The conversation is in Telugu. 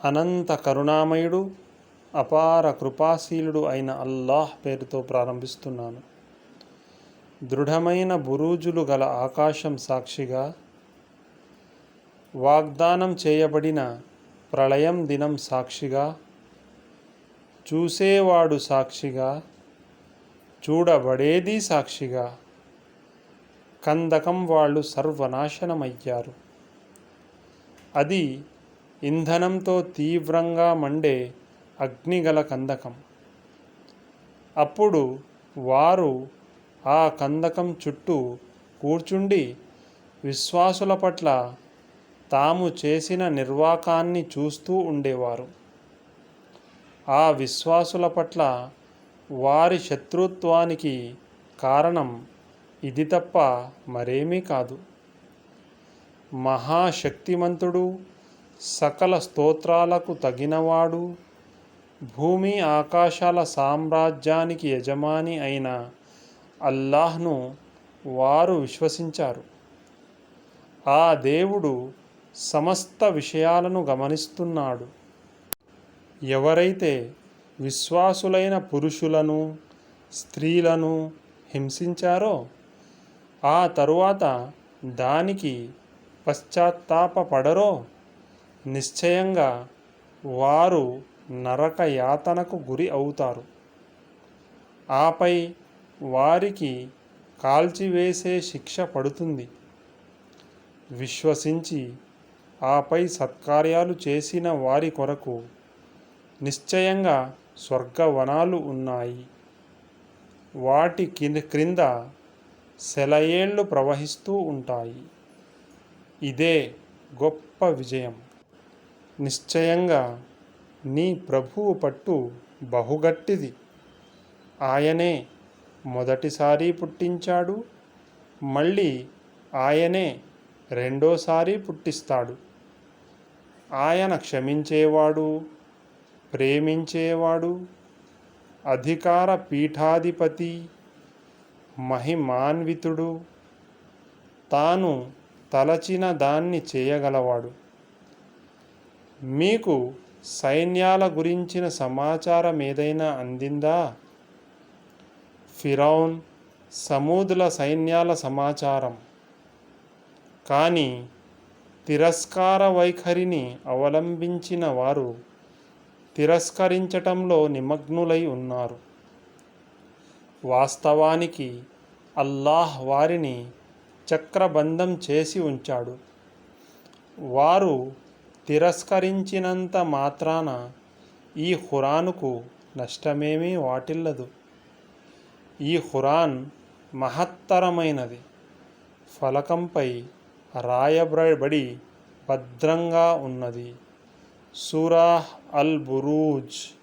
అనంత కరుణామయుడు, అపార కృపాశీలుడు అయిన అల్లాహ్ పేరుతో ప్రారంభిస్తున్నాను. దృఢమైన బురూజులు గల ఆకాశం సాక్షిగా, వాగ్దానం చేయబడిన ప్రళయం దినం సాక్షిగా, చూసేవాడు సాక్షిగా, చూడబడేది సాక్షిగా, కందకం వాళ్ళు సర్వనాశనమయ్యారు. అది ఇంధనంతో తీవ్రంగా మండే అగ్నిగల కందకం. అప్పుడు వారు ఆ కందకం చుట్టూ కూర్చుండి విశ్వాసుల పట్ల తాము చేసిన నిర్వాకాన్ని చూస్తూ ఉండేవారు. ఆ విశ్వాసుల పట్ల వారి శత్రుత్వానికి కారణం ఇది తప్ప మరేమీ కాదు. మహాశక్తిమంతుడు, సకల స్తోత్రాలకు తగినవాడు, భూమి ఆకాశాల సామ్రాజ్యానికి యజమాని అయిన అల్లాహ్ను వారు విశ్వసించారు. ఆ దేవుడు సమస్త విషయాలను గమనిస్తున్నాడు. ఎవరైతే విశ్వాసులైన పురుషులను, స్త్రీలను హింసించారో ఆ తరువాత దానికి పశ్చాత్తాపపడరో నిశ్చయంగా వారు నరక యాతనకు గురి అవుతారు. ఆపై వారికి కాల్చివేసే శిక్ష పడుతుంది. విశ్వసించి ఆపై సత్కార్యాలు చేసిన వారి కొరకు నిశ్చయంగా స్వర్గవనాలు ఉన్నాయి. వాటి క్రింద సెలయేళ్లు ప్రవహిస్తూ ఉంటాయి. ఇదే గొప్ప విజయం. నిశ్చయంగా నీ ప్రభువు పట్టు బహుగట్టిది. ఆయనే మొదటిసారి పుట్టించాడు, మళ్ళీ ఆయనే రెండోసారి పుట్టిస్తాడు. ఆయన క్షమించేవాడు, ప్రేమించేవాడు, అధికార పీఠాధిపతి, మహిమాన్వితుడు, తాను తలచిన దాన్ని చేయగలవాడు. మీకు సైన్యాల గురించిన సమాచారం ఏదైనా అందిందా? ఫిరౌన్, సమూదుల సైన్యాల సమాచారం. కానీ తిరస్కార వైఖరిని అవలంబించిన వారు తిరస్కరించటంలో నిమగ్నులై ఉన్నారు. వాస్తవానికి అల్లాహ్ వారిని చక్రబంధం చేసి ఉంచాడు. వారు తిరస్కరించినంత మాత్రాన ఈ ఖురానుకు నష్టమేమీ వాటిల్లదు. ఈ ఖురాన్ మహత్తరమైనది. ఫలకంపై రాయబడి భద్రంగా ఉన్నది. సూరా అల్ బురూజ్